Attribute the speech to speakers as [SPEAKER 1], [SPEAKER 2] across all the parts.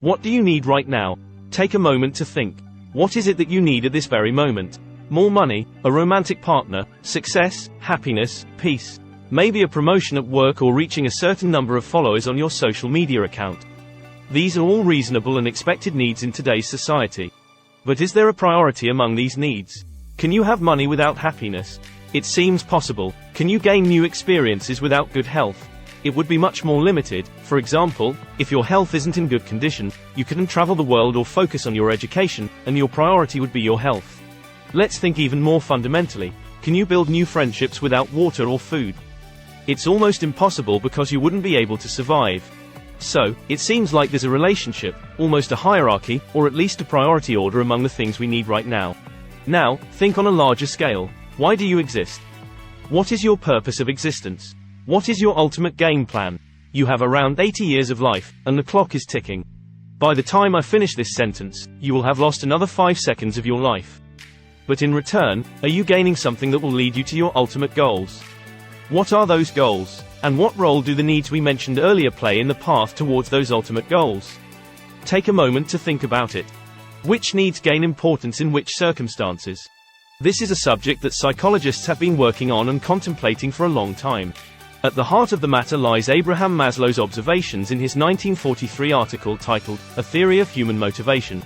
[SPEAKER 1] What do you need right now? Take a moment to think. What is it that you need at this very moment? More money, a romantic partner, success, happiness, peace. Maybe a promotion at work or reaching a certain number of followers on your social media account. These are all reasonable and expected needs in today's society. But is there a priority among these needs? Can you have money without happiness? It seems possible. Can you gain new experiences without good health? It would be much more limited. For example, if your health isn't in good condition, you couldn't travel the world or focus on your education, and your priority would be your health. Let's think even more fundamentally. Can you build new friendships without water or food? It's almost impossible because you wouldn't be able to survive. So, it seems like there's a relationship, almost a hierarchy, or at least a priority order among the things we need right now. Now, think on a larger scale. Why do you exist? What is your purpose of existence? What is your ultimate game plan? You have around 80 years of life, and the clock is ticking. By the time I finish this sentence, you will have lost another 5 seconds of your life. But in return, are you gaining something that will lead you to your ultimate goals? What are those goals? And what role do the needs we mentioned earlier play in the path towards those ultimate goals? Take a moment to think about it. Which needs gain importance in which circumstances? This is a subject that psychologists have been working on and contemplating for a long time. At the heart of the matter lies Abraham Maslow's observations in his 1943 article titled, A Theory of Human Motivation.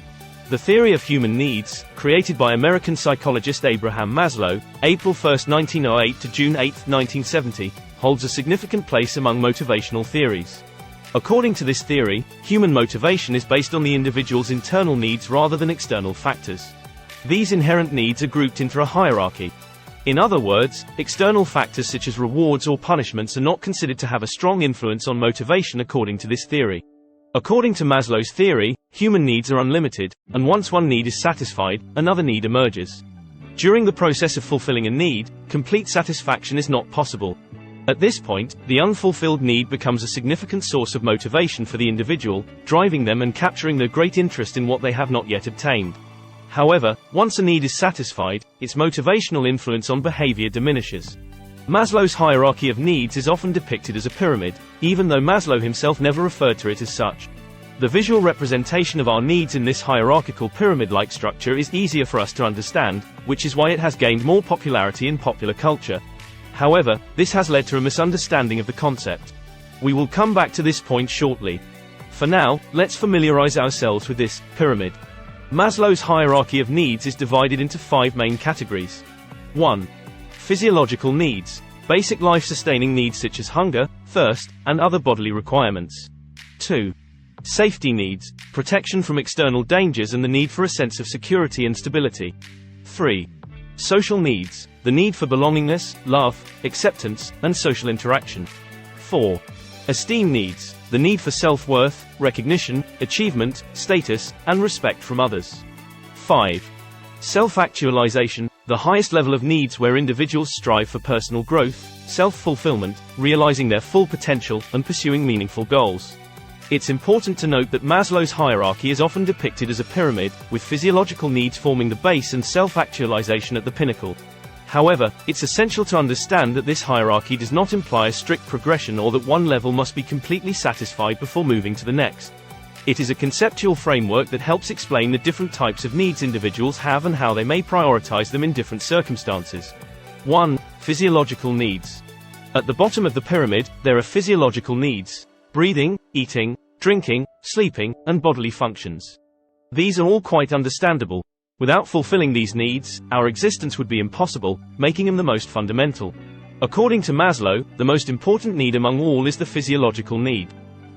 [SPEAKER 1] The theory of human needs, created by American psychologist Abraham Maslow, April 1, 1908 to June 8, 1970, holds a significant place among motivational theories. According to this theory, human motivation is based on the individual's internal needs rather than external factors. These inherent needs are grouped into a hierarchy. In other words, external factors such as rewards or punishments are not considered to have a strong influence on motivation according to this theory. According to Maslow's theory, human needs are unlimited, and once one need is satisfied, another need emerges. During the process of fulfilling a need, complete satisfaction is not possible. At this point, the unfulfilled need becomes a significant source of motivation for the individual, driving them and capturing their great interest in what they have not yet obtained. However, once a need is satisfied, its motivational influence on behavior diminishes. Maslow's hierarchy of needs is often depicted as a pyramid, even though Maslow himself never referred to it as such. The visual representation of our needs in this hierarchical pyramid-like structure is easier for us to understand, which is why it has gained more popularity in popular culture. However, this has led to a misunderstanding of the concept. We will come back to this point shortly. For now, let's familiarize ourselves with this pyramid. Maslow's hierarchy of needs is divided into 5 main categories. 1. Physiological needs, basic life-sustaining needs such as hunger, thirst, and other bodily requirements. 2. Safety needs, protection from external dangers and the need for a sense of security and stability. 3. Social needs, the need for belongingness, love, acceptance, and social interaction. 4. Esteem needs, the need for self-worth, recognition, achievement, status, and respect from others. 5. Self-actualization, the highest level of needs where individuals strive for personal growth, self-fulfillment, realizing their full potential, and pursuing meaningful goals. It's important to note that Maslow's hierarchy is often depicted as a pyramid, with physiological needs forming the base and self-actualization at the pinnacle. However, it's essential to understand that this hierarchy does not imply a strict progression or that one level must be completely satisfied before moving to the next. It is a conceptual framework that helps explain the different types of needs individuals have and how they may prioritize them in different circumstances. 1. Physiological needs. At the bottom of the pyramid, there are physiological needs: breathing, eating, drinking, sleeping, and bodily functions. These are all quite understandable. Without fulfilling these needs, our existence would be impossible, making them the most fundamental. According to Maslow, the most important need among all is the physiological need.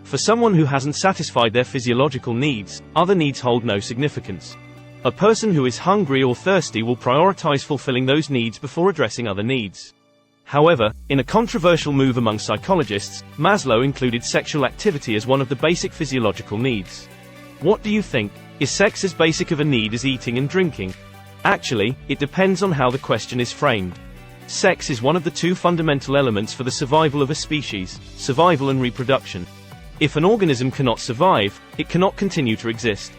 [SPEAKER 1] For someone who hasn't satisfied their physiological needs, other needs hold no significance. A person who is hungry or thirsty will prioritize fulfilling those needs before addressing other needs. However, in a controversial move among psychologists, Maslow included sexual activity as one of the basic physiological needs. What do you think? Is sex as basic of a need as eating and drinking? Actually, it depends on how the question is framed. Sex is one of the 2 fundamental elements for the survival of a species: survival and reproduction. If an organism cannot survive, it cannot continue to exist.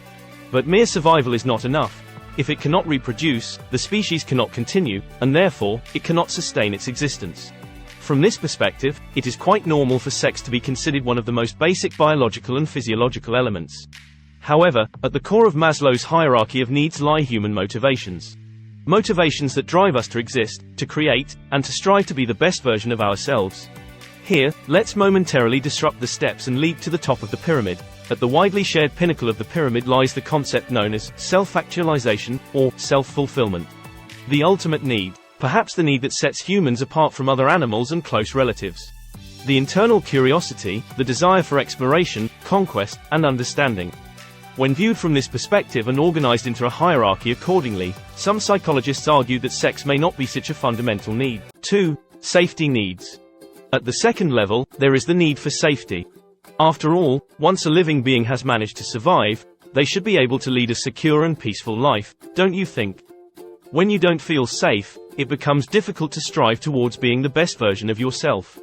[SPEAKER 1] But mere survival is not enough. If it cannot reproduce, the species cannot continue, and therefore, it cannot sustain its existence. From this perspective, it is quite normal for sex to be considered one of the most basic biological and physiological elements. However, at the core of Maslow's hierarchy of needs lie human motivations. Motivations that drive us to exist, to create, and to strive to be the best version of ourselves. Here, let's momentarily disrupt the steps and leap to the top of the pyramid. At the widely shared pinnacle of the pyramid lies the concept known as self-actualization, or self-fulfillment. The ultimate need, perhaps the need that sets humans apart from other animals and close relatives. The internal curiosity, the desire for exploration, conquest, and understanding. When viewed from this perspective and organized into a hierarchy accordingly, some psychologists argue that sex may not be such a fundamental need. 2. Safety needs. At the second level, there is the need for safety. After all, once a living being has managed to survive, they should be able to lead a secure and peaceful life, don't you think? When you don't feel safe, it becomes difficult to strive towards being the best version of yourself.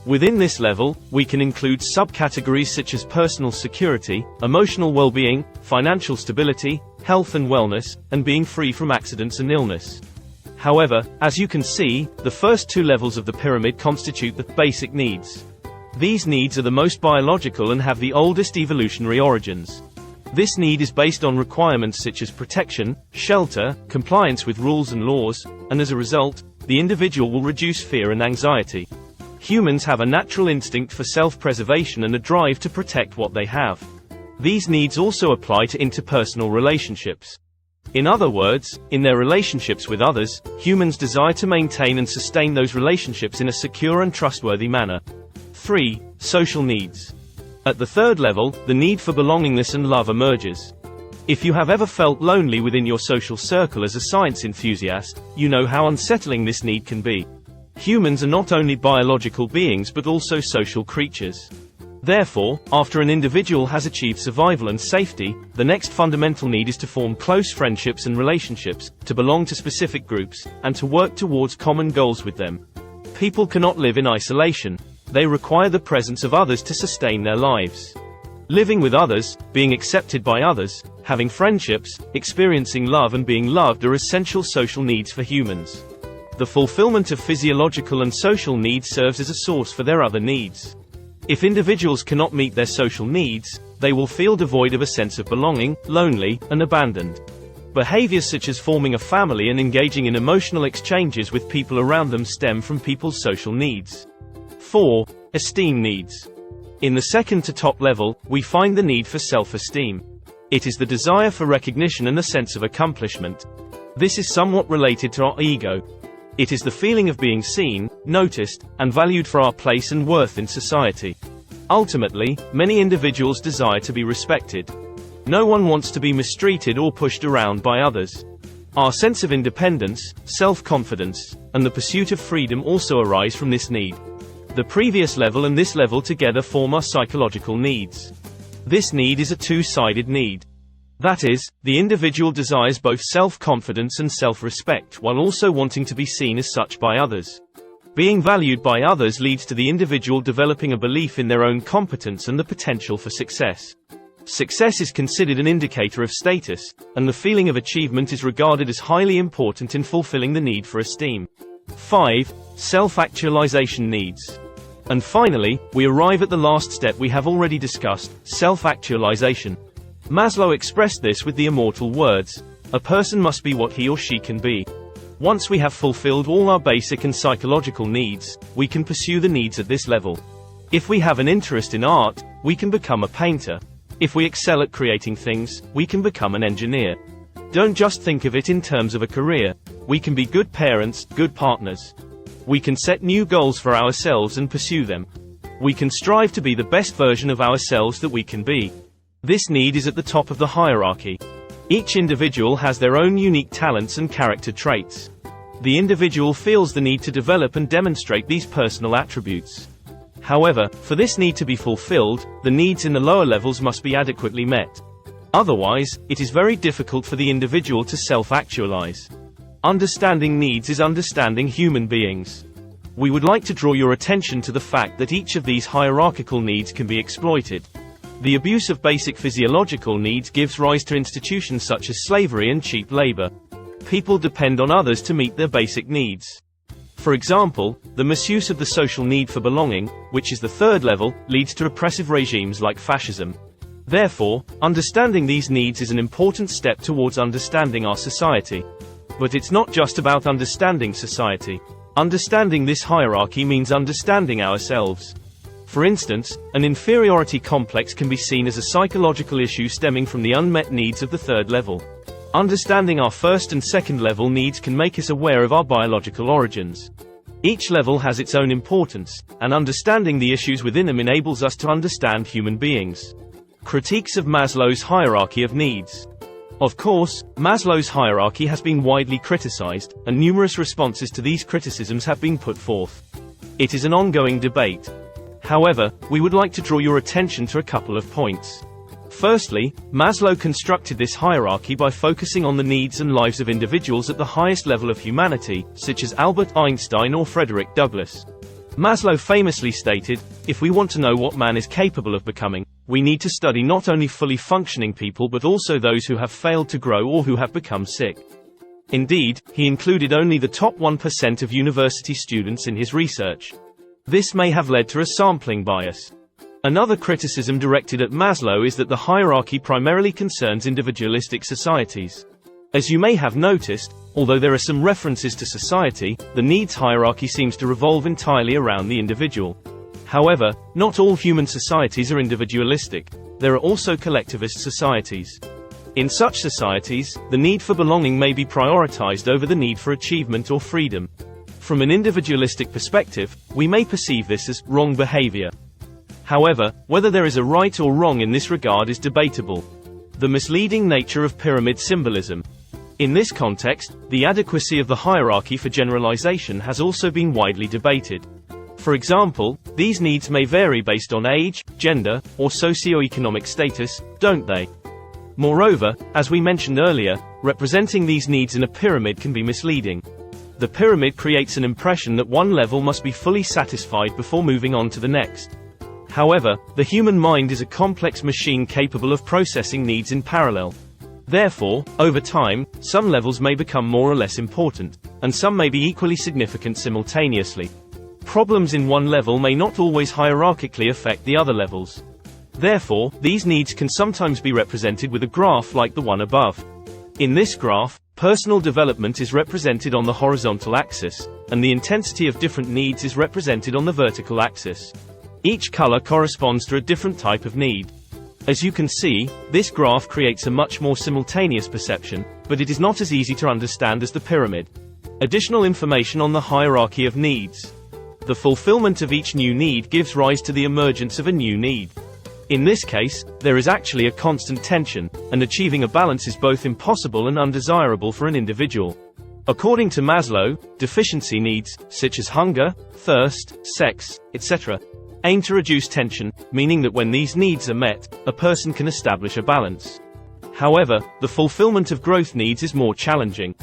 [SPEAKER 1] Within this level, we can include subcategories such as personal security, emotional well-being, financial stability, health and wellness, and being free from accidents and illness. However, as you can see, the first two levels of the pyramid constitute the basic needs. These needs are the most biological and have the oldest evolutionary origins. This need is based on requirements such as protection, shelter, compliance with rules and laws, and as a result, the individual will reduce fear and anxiety. Humans have a natural instinct for self-preservation and a drive to protect what they have. These needs also apply to interpersonal relationships. In other words, in their relationships with others, humans desire to maintain and sustain those relationships in a secure and trustworthy manner. 3. Social needs. At the third level, the need for belongingness and love emerges. If you have ever felt lonely within your social circle as a science enthusiast, you know how unsettling this need can be. Humans are not only biological beings but also social creatures. Therefore, after an individual has achieved survival and safety, the next fundamental need is to form close friendships and relationships, to belong to specific groups, and to work towards common goals with them. People cannot live in isolation. They require the presence of others to sustain their lives. Living with others, being accepted by others, having friendships, experiencing love and being loved are essential social needs for humans. The fulfillment of physiological and social needs serves as a source for their other needs. If individuals cannot meet their social needs, they will feel devoid of a sense of belonging, lonely, and abandoned. Behaviors such as forming a family and engaging in emotional exchanges with people around them stem from people's social needs. 4. Esteem needs. In the second to top level, we find the need for self-esteem. It is the desire for recognition and a sense of accomplishment. This is somewhat related to our ego. It is the feeling of being seen, noticed, and valued for our place and worth in society. Ultimately, many individuals desire to be respected. No one wants to be mistreated or pushed around by others. Our sense of independence, self-confidence, and the pursuit of freedom also arise from this need. The previous level and this level together form our psychological needs. This need is a two-sided need. That is, the individual desires both self-confidence and self-respect while also wanting to be seen as such by others. Being valued by others leads to the individual developing a belief in their own competence and the potential for success. Success is considered an indicator of status, and the feeling of achievement is regarded as highly important in fulfilling the need for esteem. 5. Self-actualization needs. And finally, we arrive at the last step we have already discussed, self-actualization. Maslow expressed this with the immortal words, "A person must be what he or she can be." Once we have fulfilled all our basic and psychological needs, we can pursue the needs at this level. If we have an interest in art, we can become a painter. If we excel at creating things, we can become an engineer. Don't just think of it in terms of a career. We can be good parents, good partners. We can set new goals for ourselves and pursue them. We can strive to be the best version of ourselves that we can be. This need is at the top of the hierarchy. Each individual has their own unique talents and character traits. The individual feels the need to develop and demonstrate these personal attributes. However, for this need to be fulfilled, the needs in the lower levels must be adequately met. Otherwise, it is very difficult for the individual to self-actualize. Understanding needs is understanding human beings. We would like to draw your attention to the fact that each of these hierarchical needs can be exploited. The abuse of basic physiological needs gives rise to institutions such as slavery and cheap labor. People depend on others to meet their basic needs. For example, the misuse of the social need for belonging, which is the third level, leads to oppressive regimes like fascism. Therefore, understanding these needs is an important step towards understanding our society. But it's not just about understanding society. Understanding this hierarchy means understanding ourselves. For instance, an inferiority complex can be seen as a psychological issue stemming from the unmet needs of the third level. Understanding our first and second level needs can make us aware of our biological origins. Each level has its own importance, and understanding the issues within them enables us to understand human beings. Critiques of Maslow's hierarchy of needs. Of course, Maslow's hierarchy has been widely criticized, and numerous responses to these criticisms have been put forth. It is an ongoing debate. However, we would like to draw your attention to a couple of points. Firstly, Maslow constructed this hierarchy by focusing on the needs and lives of individuals at the highest level of humanity, such as Albert Einstein or Frederick Douglass. Maslow famously stated, "If we want to know what man is capable of becoming, we need to study not only fully functioning people but also those who have failed to grow or who have become sick." Indeed, he included only the top 1% of university students in his research. This may have led to a sampling bias. Another criticism directed at Maslow is that the hierarchy primarily concerns individualistic societies. As you may have noticed, although there are some references to society, the needs hierarchy seems to revolve entirely around the individual. However, not all human societies are individualistic. There are also collectivist societies. In such societies, the need for belonging may be prioritized over the need for achievement or freedom. From an individualistic perspective, we may perceive this as wrong behavior. However, whether there is a right or wrong in this regard is debatable. The misleading nature of pyramid symbolism. In this context, the adequacy of the hierarchy for generalization has also been widely debated. For example, these needs may vary based on age, gender, or socioeconomic status, don't they? Moreover, as we mentioned earlier, representing these needs in a pyramid can be misleading. The pyramid creates an impression that one level must be fully satisfied before moving on to the next. However, the human mind is a complex machine capable of processing needs in parallel. Therefore, over time, some levels may become more or less important, and some may be equally significant simultaneously. Problems in one level may not always hierarchically affect the other levels. Therefore, these needs can sometimes be represented with a graph like the one above. In this graph, personal development is represented on the horizontal axis, and the intensity of different needs is represented on the vertical axis. Each color corresponds to a different type of need. As you can see, this graph creates a much more simultaneous perception, but it is not as easy to understand as the pyramid. Additional information on the hierarchy of needs. The fulfillment of each new need gives rise to the emergence of a new need. In this case, there is actually a constant tension, and achieving a balance is both impossible and undesirable for an individual. According to Maslow, deficiency needs, such as hunger, thirst, sex, etc., aim to reduce tension, meaning that when these needs are met, a person can establish a balance. However, the fulfillment of growth needs is more challenging.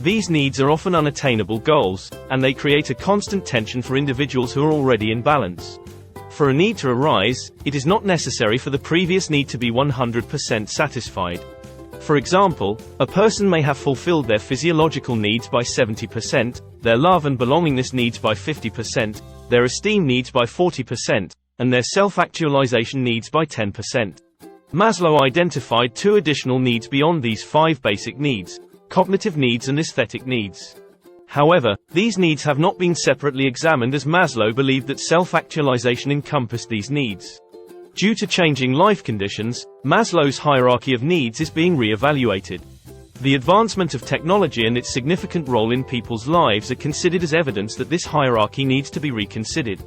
[SPEAKER 1] These needs are often unattainable goals, and they create a constant tension for individuals who are already in balance. For a need to arise, it is not necessary for the previous need to be 100% satisfied. For example, a person may have fulfilled their physiological needs by 70%, their love and belongingness needs by 50%, their esteem needs by 40%, and their self-actualization needs by 10%. Maslow identified two additional needs beyond these 5 basic needs: cognitive needs and aesthetic needs. However, these needs have not been separately examined, as Maslow believed that self-actualization encompassed these needs. Due to changing life conditions, Maslow's hierarchy of needs is being re-evaluated. The advancement of technology and its significant role in people's lives are considered as evidence that this hierarchy needs to be reconsidered.